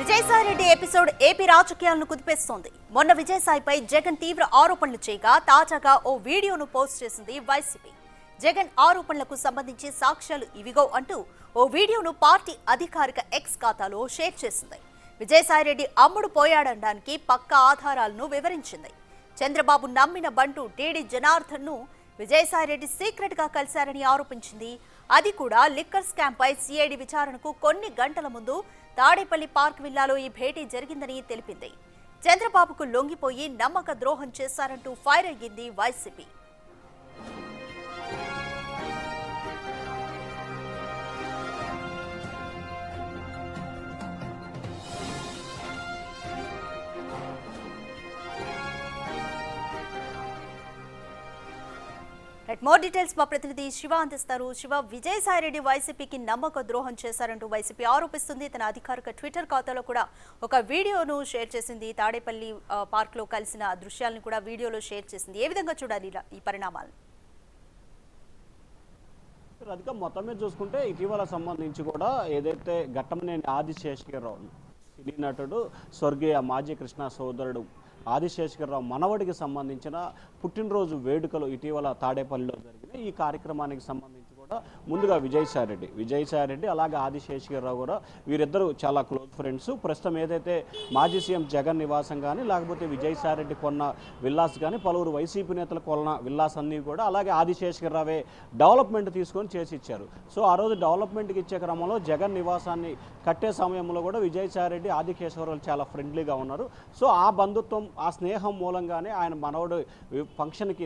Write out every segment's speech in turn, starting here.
Vijayasai Reddy episode AP రాజకీయాలను కుదిపేస్తోంది. మొన్న విజయసాయిపై జగన్ తీవ్ర ఆరోపణలు చేయగా తాజాగా ఓ వీడియోను పోస్ట్ చేసింది వైసీపీ. జగన్ ఆరోపణలకు సంబంధించి సాక్ష్యాలు ఇవిగో అంటూ ఓ వీడియోను పార్టీ అధికారిక ఎక్స్ ఖాతాలో షేర్ చేసింది. విజయసాయిరెడ్డి అమ్ముడు పోయాడనడానికి పక్కా ఆధారాలను వివరించింది. చంద్రబాబు నమ్మిన బంటు టీడీ జనార్దన్ ను విజయసాయిరెడ్డి సీక్రెట్ గా కలిశారని ఆరోపించింది. అది కూడా లిక్కర్ స్కామ్ పై సిఐడి విచారణకు కొన్ని గంటల ముందు తాడేపల్లి పార్క్ విల్లాలో ఈ భేటీ జరిగిందని తెలిపింది. చంద్రబాబుకు లొంగిపోయి నమ్మక ద్రోహం చేశారంటూ ఫైర్ అయ్యింది వైసీపీ. మోర్ డీటెయిల్స్ మా ప్రతినిధి శివ అందిస్తారు. శివ, విజయసాయిరెడ్డి వైసీపీకి నమ్మక ద్రోహం చేశారంటూ వైసీపీ ఆరోపిస్తుంది. తన అధికారిక ట్విట్టర్ ఖాతాలో కూడా ఒక వీడియోను షేర్ చేసింది. తాడేపల్లి పార్క్ లో కలిసిన దృశ్యాలను కూడా వీడియోలో షేర్ చేసింది. ఏ విధంగా చూడాలి ఈ పరిణామాలు? అధిక మొత్తం మీద చూసుకుంటే ఇటీవల సంబంధించి కూడా ఏదైతే ఘట్టమనేని ఆదిశేషగిరిరావు సినీ నటుడు స్వర్గీయ మాజీ కృష్ణ సోదరుడు ఆదిశేషగిరిరావు మనవడికి సంబంధించిన పుట్టినరోజు వేడుకలు ఇటీవల తాడేపల్లిలో జరిగిన ఈ కార్యక్రమానికి సంబంధించి కూడా ముందుగా విజయసాయిరెడ్డి అలాగే ఆదిశేషగిరిరావు కూడా వీరిద్దరూ చాలా క్లోజ్ ఫ్రెండ్స్. ప్రస్తుతం ఏదైతే మాజీ సీఎం జగన్ నివాసం కానీ లేకపోతే విజయసాయిరెడ్డి కొన్న విల్లాస్ కానీ పలువురు వైసీపీ నేతలు కొన్న విల్లాస్ అన్నీ కూడా అలాగే ఆదిశేషగిరిరావే డెవలప్మెంట్ తీసుకొని చేసి ఇచ్చారు. సో ఆ రోజు డెవలప్మెంట్కి ఇచ్చే క్రమంలో జగన్ నివాసాన్ని కట్టే సమయంలో కూడా విజయసాయిరెడ్డి ఆదిశేషగిరిరావు చాలా ఫ్రెండ్లీగా ఉన్నారు. సో ఆ బంధుత్వం ఆ స్నేహం మూలంగానే ఆయన మనవడు ఫంక్షన్కి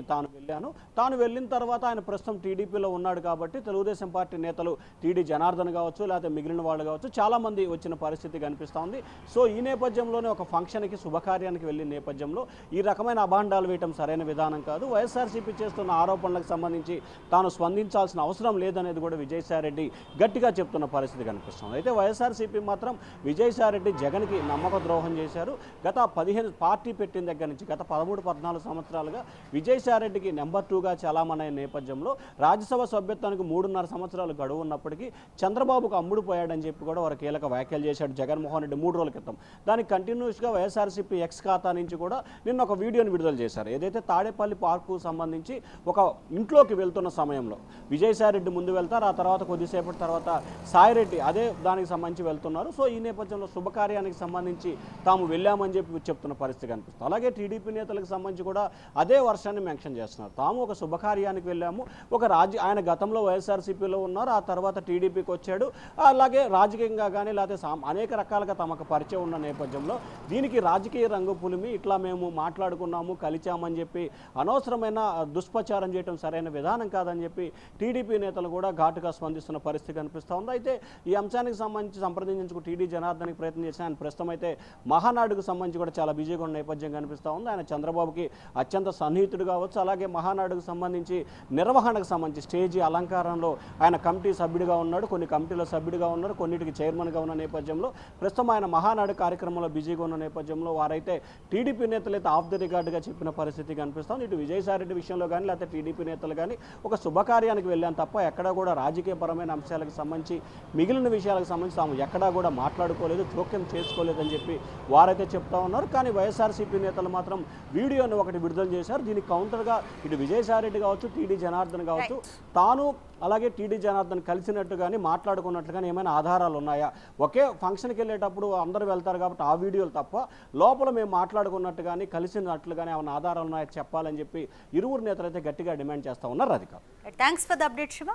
తాను వెళ్ళిన తర్వాత ఆయన ప్రస్తుతం టీడీపీలో ఉన్నాడు కాబట్టి తెలుగుదేశం పార్టీ నేతలు టీడీ జనార్దన్ కావచ్చు లేకపోతే మిగిలిన వాళ్ళు కావచ్చు చాలామంది వచ్చిన పరిస్థితి కనిపిస్తూ ఉంది. సో ఈ నేపథ్యంలోనే ఒక ఫంక్షన్కి శుభకార్యానికి వెళ్ళిన నేపథ్యంలో ఈ రకమైన అభాండాలు వేయటం సరైన విధానం కాదు. వైఎస్ఆర్సీపీ చేస్తున్న ఆరోపణలకు సంబంధించి తాను స్పందించాల్సిన అవసరం లేదనేది కూడా విజయసాయిరెడ్డి గట్టిగా చెప్తున్న పరిస్థితి కనిపిస్తుంది. అయితే వైఎస్ఆర్సీపీ మాత్రం విజయసాయిరెడ్డి జగన్కి నమ్మక ద్రోహం చేశారు. గత 15 పార్టీ పెట్టిన దగ్గర నుంచి గత 13-14 సంవత్సరాలుగా విజయసాయిరెడ్డికి నెంబర్ 2గా చాలామనే నేపథ్యంలో రాజ్యసభ సభ్యత్వానికి 3.5 సంవత్సరాలు గడువు ఉన్నప్పటికీ చంద్రబాబుకు అమ్ముడు పోయాడని చెప్పి కూడా వారు కీలక వ్యాఖ్యలు చేశాడు జగన్మోహన్ రెడ్డి 3 రోజుల క్రితం. దానికి కంటిన్యూస్గా వైఎస్ఆర్సీపీ ఎక్స్ ఖాతా నుంచి కూడా నిన్న ఒక వీడియోని విడుదల చేశారు. ఏదైతే తాడేపల్లి పార్కు సంబంధించి ఒక ఇంట్లోకి వెళ్తున్న సమయంలో విజయసాయిరెడ్డి ముందు వెళ్తారు, ఆ తర్వాత కొద్దిసేపటి తర్వాత సాయిరెడ్డి అదే దానికి సంబంధించి వెళ్తున్నారు. సో ఈ నేపథ్యంలో శుభకార్యానికి సంబంధించి తాము వెళ్ళామని చెప్పి చెప్తున్న పరిస్థితి కనిపిస్తుంది. అలాగే టీడీపీ నేతలకు సంబంధించి కూడా అదే వర్షాన్ని మెన్షన్ చేస్తున్నారు. తాము ఒక శుభకార్యానికి వెళ్ళాము, ఆయన గతంలో వైఎస్ఆర్సీపీలో ఉన్నారు, ఆ తర్వాత టీడీపీకి వచ్చాడు, అలాగే రాజకీయంగా కానీ లేకపోతే అనేక రకాలుగా తమకు పరిచయం ఉన్న నేపథ్యంలో దీనికి రాజకీయ రంగు పులిమి ఇట్లా మేము మాట్లాడుకున్నాము కలిచామని చెప్పి అనవసరమైన దుష్ప్రచారం చేయడం సరైన విధానం కాదని చెప్పి టీడీపీ నేతలు కూడా ఘాటుగా స్పందిస్తున్న పరిస్థితి కనిపిస్తూ ఉంది. అయితే ఈ అంశానికి సంబంధించి సంప్రదించుకు టీడీ జనార్దన్కి ప్రయత్నం చేసిన ఆయన ప్రస్తుతం అయితే మహానాడుకు సంబంధించి కూడా చాలా బిజీగా ఉన్న నేపథ్యం కనిపిస్తూ ఉంది. ఆయన చంద్రబాబుకి అత్యంత సన్నిహితుడు కావచ్చు, అలాగే మహానాడుకు సంబంధించి నిర్వహణకు సంబంధించి స్టేజీ అలంకారంలో ఆయన కమిటీ సభ్యుడిగా ఉన్నాడు, కొన్ని కమిటీలో సభ్యుడిగా ఉన్నారు, కొన్నిటికి చైర్మన్గా ఉన్న నేపథ్యంలో ప్రస్తుతం ఆయన మహానాడు కార్యక్రమంలో బిజీగా ఉన్న నేపథ్యంలో వారైతే టీడీపీ నేతలైతే ఆఫ్ ది రికార్డుగా చెప్పిన పరిస్థితి కనిపిస్తుంది. ఇటు విజయసాయిరెడ్డి విషయంలో కానీ లేకపోతే టీడీపీ నేతలు కానీ ఒక శుభకార్యానికి వెళ్ళాను తప్ప ఎక్కడా కూడా రాజకీయపరమైన అంశాలకు సంబంధించి మిగిలిన విషయాలకు సంబంధించి తాము ఎక్కడా కూడా మాట్లాడుకోలేదు, జోక్యం చేసుకోలేదని చెప్పి వారైతే చెప్తా ఉన్నారు. కానీ వైఎస్ఆర్సీపీ నేతలు మాత్రం వీడియోని ఒకటి విడుదల చేశారు. దీనికి కౌంటర్గా ఇటు విజయసాయిరెడ్డి కావచ్చు, టీడీ జనార్దన్ కావచ్చు, తాను అలాగే టీడీ జనార్దన్ కలిసినట్టు కానీ మాట్లాడుకున్నట్లు కానీ ఏమైనా ఆధారాలు ఉన్నాయా? ఒకే ఫంక్షన్కి వెళ్ళేటప్పుడు అందరూ వెళ్తారు కాబట్టి ఆ వీడియోలు తప్ప లోపల మేము మాట్లాడుకున్నట్టు కానీ కలిసినట్లు కానీ ఏమైనా ఆధారాలు ఉన్నాయా చెప్పాలని చెప్పి ఇరువురు నేతలు అయితే గట్టిగా డిమాండ్ చేస్తూ ఉన్నారు. Radhika, thanks for the update Shiva.